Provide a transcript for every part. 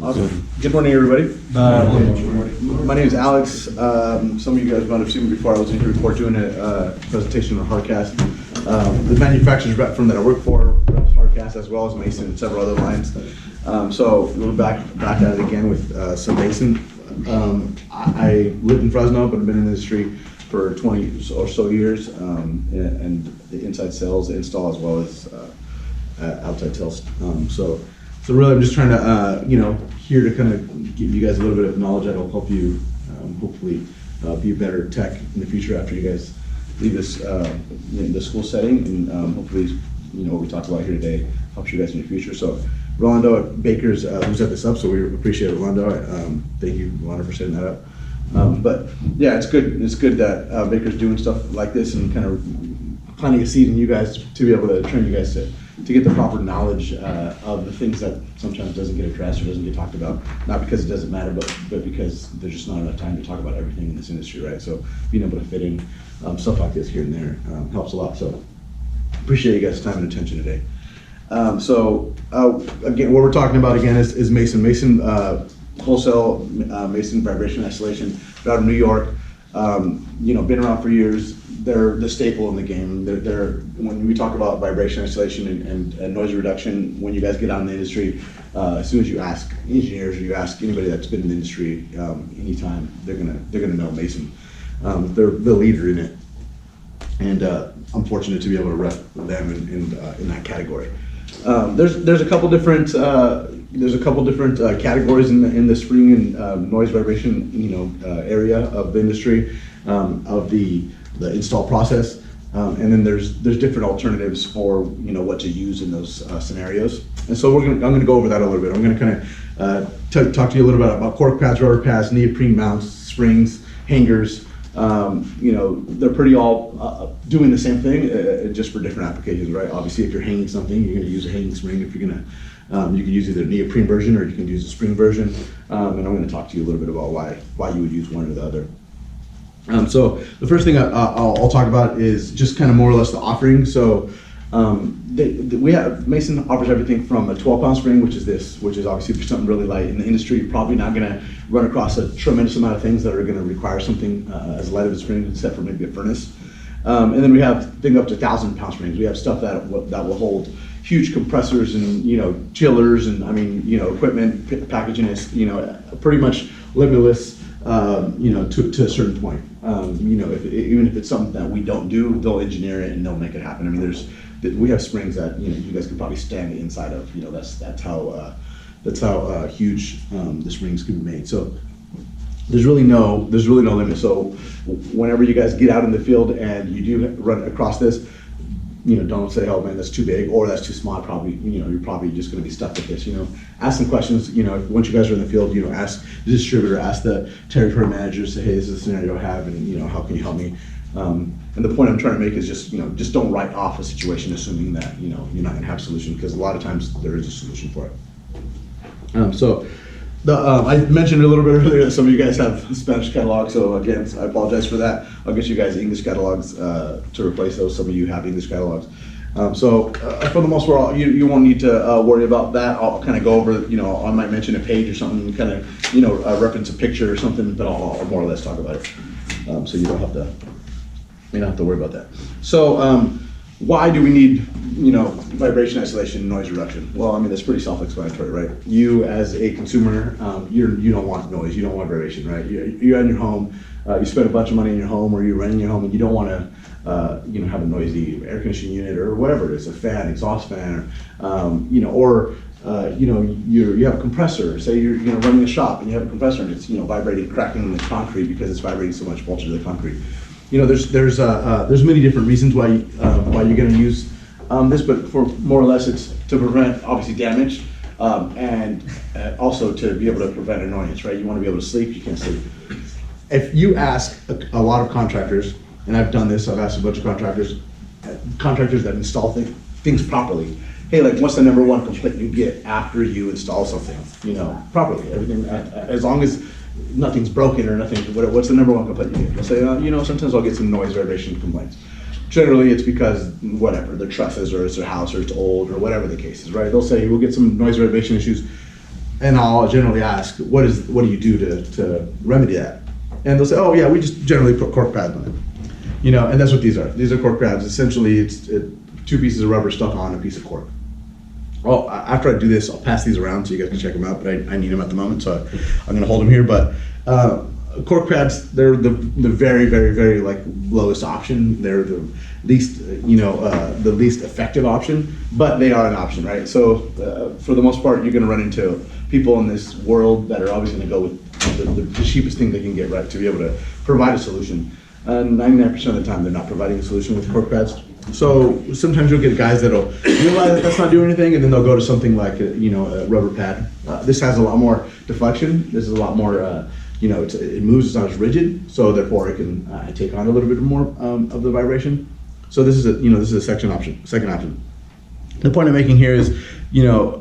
Awesome. Good morning, everybody. My name is Alex. Some of you guys might have seen me before. I was in here before doing a presentation on Hardcast. The manufacturer's rep firm that I work for reps Hardcast as well as Mason and several other lines. So we're back at it again with some Mason. I lived in Fresno, but I've been in the industry for 20 or so years, and the inside sales, install, as well as outside sales. So really, I'm just trying to, here to kind of give you guys a little bit of knowledge that'll help you, hopefully, be a better tech in the future after you guys leave this in the school setting, and hopefully, what we talked about here today helps you guys in the future. So, Rolando at Baker's, who set this up, so we appreciate it, Rolando. Thank you, Rolando, for setting that up. But yeah, it's good. It's good that Baker's doing stuff like this and kind of planting a seed in you guys to be able to train you guys to get the proper knowledge of the things that sometimes doesn't get addressed or doesn't get talked about. Not because it doesn't matter, but because there's just not enough time to talk about everything in this industry, right? So being able to fit in stuff like this here and there helps a lot. So appreciate you guys' time and attention today. Again, what we're talking about again is Mason. Mason wholesale Mason vibration isolation out of New York. Been around for years. They're the staple in the game. They're when we talk about vibration isolation and noise reduction, when you guys get out in the industry, as soon as you ask engineers or you ask anybody that's been in the industry anytime, they're gonna know Mason. They're the leader in it, and I'm fortunate to be able to rep them in that category. There's a couple different categories in the spring and noise vibration area of the industry, of the install process, and then there's different alternatives for what to use in those scenarios. And so I'm going to go over that a little bit. I'm going to kind of talk to you a little bit about cork pads, rubber pads, neoprene mounts, springs, hangers. They're pretty all doing the same thing, just for different applications, right? Obviously, if you're hanging something, you're going to use a hanging spring. If you're going to, you can use either neoprene version or you can use a spring version. And I'm going to talk to you a little bit about why you would use one or the other. So the first thing I'll talk about is just kind of more or less the offering. So we have Mason offers everything from a 12-pound spring, which is obviously for something really light in the industry. You're probably not going to run across a tremendous amount of things that are going to require something as light of a spring, except for maybe a furnace. And then we have things up to 1,000-pound springs. We have stuff that will hold huge compressors and chillers and equipment packaging is pretty much limitless. To a certain point. Even if it's something that we don't do, they'll engineer it and they'll make it happen. I mean, we have springs that you guys can probably stand inside of. That's how huge the springs can be made. So there's really no limit. So whenever you guys get out in the field and you do run across this, don't say, oh man, that's too big or that's too small. Probably, you're probably just going to be stuck with this. Ask some questions. Once you guys are in the field, ask the distributor, ask the territory manager, say, hey, this is a scenario I have, and how can you help me? And the point I'm trying to make is just don't write off a situation assuming that you're not going to have a solution, because a lot of times there is a solution for it. I mentioned a little bit earlier that some of you guys have Spanish catalogs, so again, I apologize for that. I'll get you guys English catalogs to replace those. Some of you have English catalogs. For the most part, you won't need to worry about that. I'll kind of go over, I might mention a page or something, kind of, reference a picture or something, but I'll more or less talk about it. So you don't have to worry about that. So why do we need, vibration isolation and noise reduction? Well, that's pretty self-explanatory, right? You as a consumer, you don't want noise, you don't want vibration, right? You're in your home, you spend a bunch of money in your home, or you're renting your home, and you don't want to, have a noisy air conditioning unit or whatever it is, a fan, exhaust fan, or you have a compressor. Say you're running a shop and you have a compressor and it's vibrating, cracking in the concrete because it's vibrating so much voltage to the concrete. There's many different reasons why you're going to use this, but for more or less it's to prevent obviously damage and also to be able to prevent annoyance, right? You want to be able to sleep, you can't sleep. If you ask a lot of contractors, and I've done this, I've asked a bunch of contractors that install things properly. Hey, what's the number one complaint you get after you install something? Properly, everything, as long as nothing's broken or nothing, what's the number one complaint you get? They'll say, sometimes I'll get some noise vibration complaints. Generally, it's because whatever, their trusses or it's their house or it's old or whatever the case is, right? They'll say we'll get some noise vibration issues. And I'll generally ask, what do you do to remedy that? And they'll say, oh yeah, we just generally put cork pads on it. And that's what these are. These are cork pads. Essentially, it's 2 pieces of rubber stuck on a piece of cork. Well, after I do this, I'll pass these around so you guys can check them out, but I need them at the moment, so I'm gonna hold them here. But cork pads, they're the very, very, very like lowest option. They're the least, the least effective option, but they are an option, right? So for the most part, you're gonna run into people in this world that are always gonna go with the cheapest thing they can get, right, to be able to provide a solution. 99% of the time, they're not providing a solution with cork pads. So sometimes you'll get guys that'll realize that that's not doing anything, and then they'll go to something like a rubber pad. This has a lot more deflection. This is a lot more, it moves. It's not as rigid, so therefore it can take on a little bit more of the vibration. So this is a second option. The point I'm making here is, you're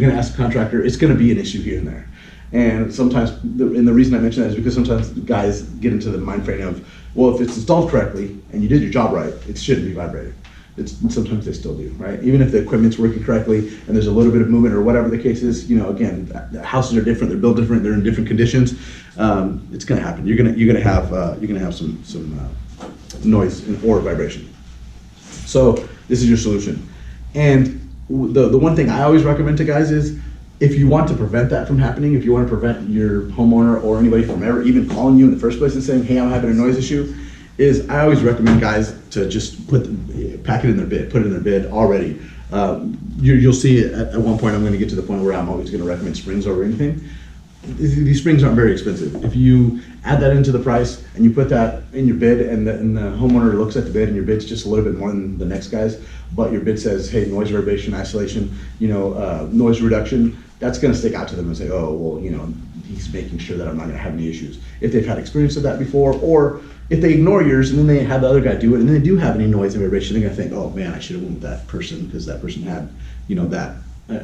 going to ask the contractor. It's going to be an issue here and there. And sometimes, and the reason I mention that is because sometimes guys get into the mind frame of, well, if it's installed correctly and you did your job right, it shouldn't be vibrating. Sometimes they still do, right? Even if the equipment's working correctly and there's a little bit of movement or whatever the case is, again, the houses are different, they're built different, they're in different conditions. It's going to happen. You're gonna have some noise or vibration. So this is your solution. And the one thing I always recommend to guys is, if you want to prevent that from happening, if you want to prevent your homeowner or anybody from ever even calling you in the first place and saying, hey, I'm having a noise issue, is I always recommend guys to just pack it in their bid, put it in their bid already. You'll see at one point, I'm going to get to the point where I'm always going to recommend springs over anything. These springs aren't very expensive. If you add that into the price and you put that in your bid, and the homeowner looks at the bid and your bid's just a little bit more than the next guy's, but your bid says, hey, noise vibration isolation, noise reduction, that's going to stick out to them and say, oh, well, he's making sure that I'm not going to have any issues. If they've had experience of that before, or if they ignore yours and then they have the other guy do it and then they do have any noise and vibration, they're going to think, oh man, I should have went with that person because that person had, that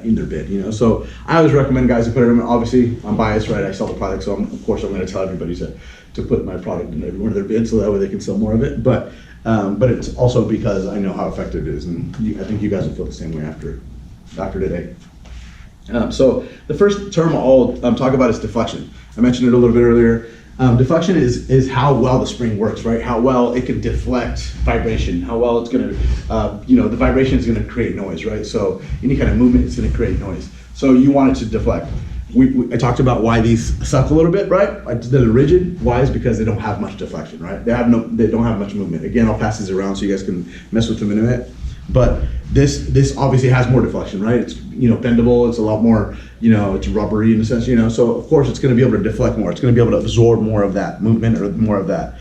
in their bid, So I always recommend guys to put it in. Obviously, I'm biased, right? I sell the product, so of course I'm going to tell everybody to put my product in every one of their bids so that way they can sell more of it. But it's also because I know how effective it is, and I think you guys will feel the same way after today. So the first term I'll talk about is deflection. I mentioned it a little bit earlier. Deflection is how well the spring works, right? How well it can deflect vibration, how well it's going to, the vibration is going to create noise, right? So any kind of movement is going to create noise. So you want it to deflect. I talked about why these suck a little bit, right? They're rigid. Why is because they don't have much deflection, right? They don't have much movement. Again, I'll pass these around so you guys can mess with them in a minute. But this obviously has more deflection, right? It's bendable. It's a lot more, it's rubbery in a sense, So of course it's going to be able to deflect more. It's going to be able to absorb more of that movement or more of that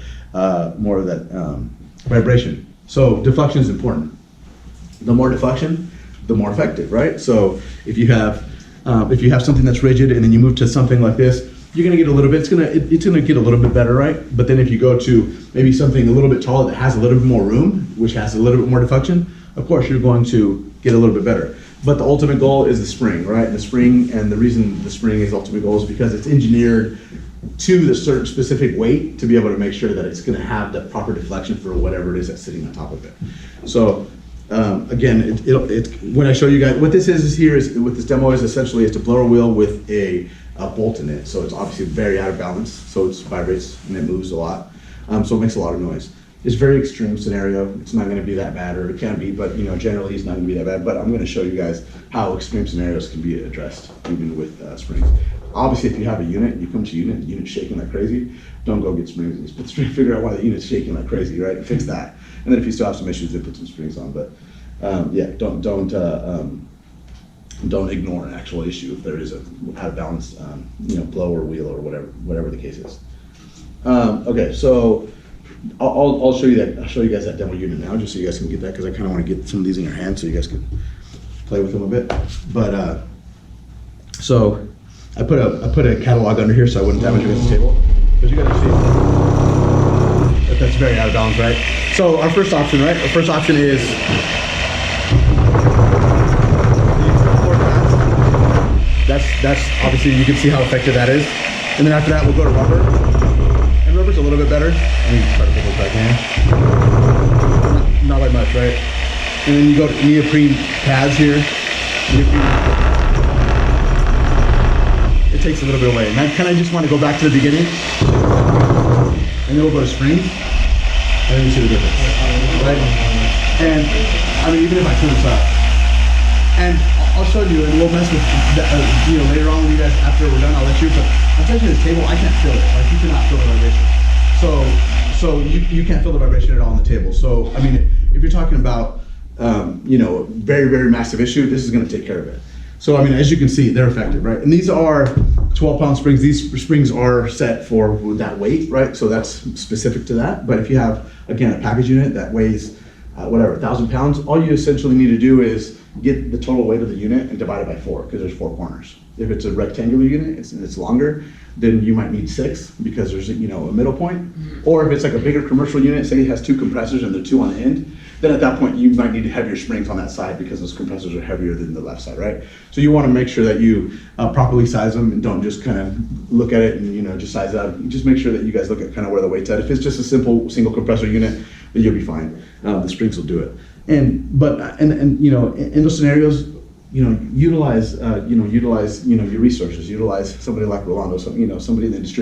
vibration. So deflection is important. The more deflection, the more effective, right? So if you have something that's rigid and then you move to something like this, you're gonna get a little bit. It's gonna get a little bit better, right? But then if you go to maybe something a little bit taller that has a little bit more room, which has a little bit more deflection, of course you're going to get a little bit better. But the ultimate goal is the spring, right? The spring, and the reason the spring is the ultimate goal is because it's engineered to the certain specific weight to be able to make sure that it's going to have the proper deflection for whatever it is that's sitting on top of it. So again, when I show you guys what this is here is what this demo is essentially it's a blower wheel with a bolt in it. So it's obviously very out of balance. So it vibrates and it moves a lot. So it makes a lot of noise. It's a very extreme scenario. It's not going to be that bad, or it can be, but generally it's not going to be that bad. But I'm going to show you guys how extreme scenarios can be addressed even with springs. Obviously, if you have a unit, you come to a unit, the unit's shaking like crazy, don't go get springs. But figure out why the unit's shaking like crazy, right? Fix that. And then if you still have some issues, then put some springs on. But don't ignore an actual issue if there is a out of balance, blower wheel or whatever the case is. Okay, so I'll show you that. I'll show you guys that demo unit now, just so you guys can get that, because I kind of want to get some of these in your hand so you guys can play with them a bit. But so I put a catalog under here so I wouldn't damage you guys' table, because you guys see that's very out of balance, right? So our first option, right? Our first option is that's obviously you can see how effective that is. And then after that we'll go to rubber. And rubber's a little bit better. Let me try to put this back in. Not like much, right? And then you go to neoprene pads here. it takes a little bit away. And I kind of just want to go back to the beginning, and then we'll go to springs, and then you see the difference, right? And I mean, even if I turn this up, and I'll show you, and we'll mess with that, later on when you guys, after we're done, I'll let you, but I'm touching this table, I can't feel it, like you cannot feel the vibration. So you can't feel the vibration at all on the table. So, I mean, if you're talking about, very, very massive issue, this is gonna take care of it. So, I mean, as you can see, they're effective, right? And these are 12-pound springs. These springs are set for that weight, right? So that's specific to that. But if you have, again, a package unit that weighs, 1,000 pounds, all you essentially need to do is get the total weight of the unit and divide it by 4, because there's 4 corners. If it's a rectangular unit, it's longer, then you might need 6 because there's a middle point. Or if it's like a bigger commercial unit, say it has 2 compressors and they're 2 on the end, then at that point you might need heavier springs on that side because those compressors are heavier than the left side, right? So you want to make sure that you properly size them and don't just kind of look at it and just size it out. Just make sure that you guys look at kind of where the weight's at. If it's just a simple single compressor unit, then you'll be fine. The springs will do it. And in those scenarios, utilize your resources. Utilize somebody like Rolando, somebody in the industry